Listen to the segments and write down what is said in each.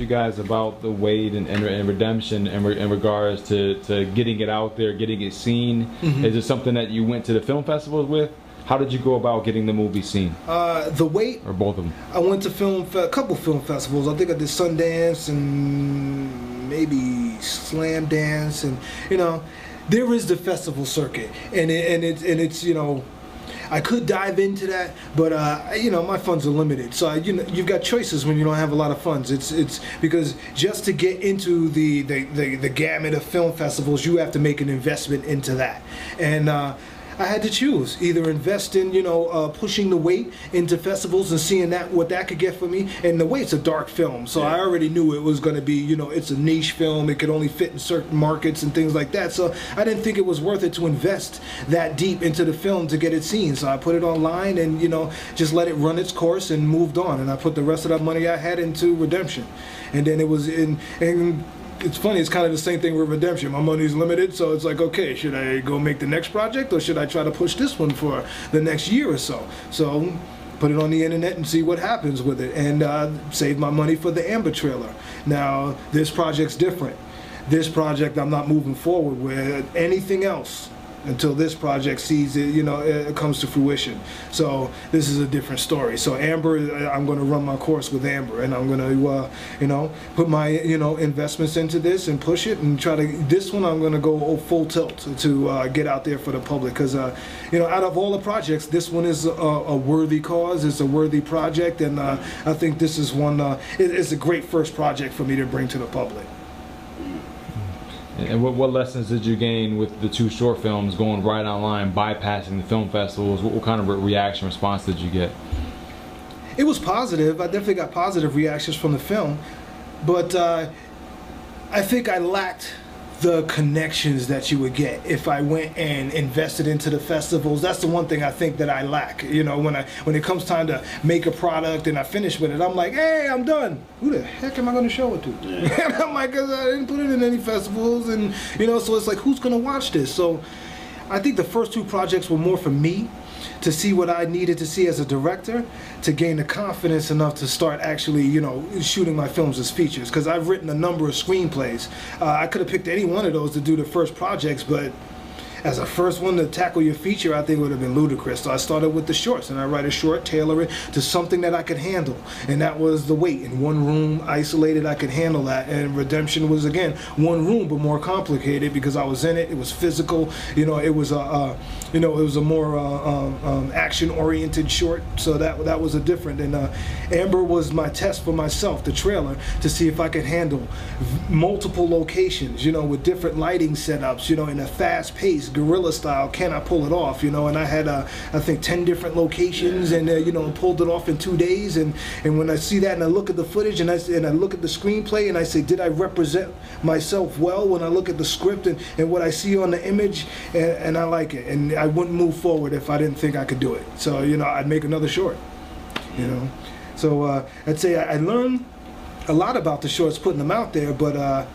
You guys about the weight and redemption in regards to getting it out there, getting it seen. Is it something that you went to the film festivals with? How did you go about getting the movie seen? The weight, or both of them? I went to a couple film festivals. I think I did Sundance and maybe Slam Dance, and you know, there is the festival circuit, and it's you know, I could dive into that, but you know, my funds are limited. So you know, you've got choices when you don't have a lot of funds. It's because just to get into the gamut of film festivals, you have to make an investment into that, and I had to choose either invest in, you know, pushing the weight into festivals and seeing what that could get for me. And the weight's a dark film, so I already knew it was going to be, you know, it's a niche film. It could only fit in certain markets and things like that. So I didn't think it was worth it to invest that deep into the film to get it seen. So I put it online and, you know, just let it run its course and moved on. And I put the rest of that money I had into Redemption. And then it was it's funny, it's kind of the same thing with Redemption. My money's limited, so it's like, okay, should I go make the next project, or should I try to push this one for the next year or so? So put it on the internet and see what happens with it, and save my money for the Amber trailer. Now, this project's different. This project I'm not moving forward with anything else until this project sees it, you know, it comes to fruition. So this is a different story. So Amber, I'm going to run my course with Amber, and I'm going to, you know, put my, you know, investments into this and push it and try to. This one I'm going to go full tilt to get out there for the public, because, you know, out of all the projects, this one is a worthy cause. It's a worthy project, and I think this is one. It's a great first project for me to bring to the public. And what lessons did you gain with the two short films going right online, bypassing the film festivals? What kind of reaction response did you get? It was positive. I definitely got positive reactions from the film, but I think I lacked the connections that you would get if I went and invested into the festivals. That's the one thing I think that I lack. You know, when it comes time to make a product and I finish with it, I'm like, hey, I'm done. Who the heck am I going to show it to? And I'm like, 'cause I didn't put it in any festivals, and you know, so it's like, who's going to watch this? So I think the first two projects were more for me, to see what I needed to see as a director, to gain the confidence enough to start actually, you know, shooting my films as features. Because I've written a number of screenplays. I could have picked any one of those to do the first projects, but as a first one to tackle your feature, I think it would have been ludicrous. So I started with the shorts, and I write a short, tailor it to something that I could handle, and that was the weight. In one room, isolated, I could handle that. And Redemption was, again, one room, but more complicated because I was in it. It was physical. You know, it was a, you know, it was a more action-oriented short. So that was a different. And Amber was my test for myself, the trailer, to see if I could handle multiple locations. You know, with different lighting setups. You know, in a fast pace, guerrilla style, can I pull it off? You know, and I had I think 10 different locations, and you know, pulled it off in 2 days. And when I see that and I look at the footage and I look at the screenplay and I say, did I represent myself well when I look at the script and what I see on the image? And I like it, and I wouldn't move forward if I didn't think I could do it. So you know, I'd make another short. You know, so I'd say I learned a lot about the shorts, putting them out there, but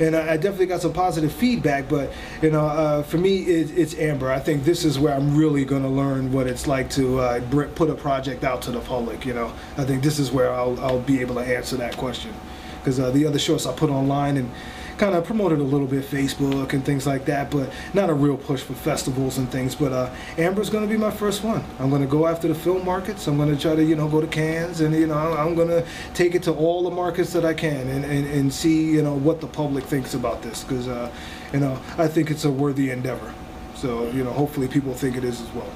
and I definitely got some positive feedback, but you know, for me, it's Amber. I think this is where I'm really going to learn what it's like to put a project out to the public. You know, I think this is where I'll be able to answer that question, because the other shorts I put online and kind of promoted a little bit, Facebook and things like that, but not a real push for festivals and things. But Amber's going to be my first one. I'm going to go after the film markets. I'm going to try to, you know, go to Cannes, and you know, I'm going to take it to all the markets that I can, and see, you know, what the public thinks about this, because you know, I think it's a worthy endeavor. So you know, hopefully people think it is as well.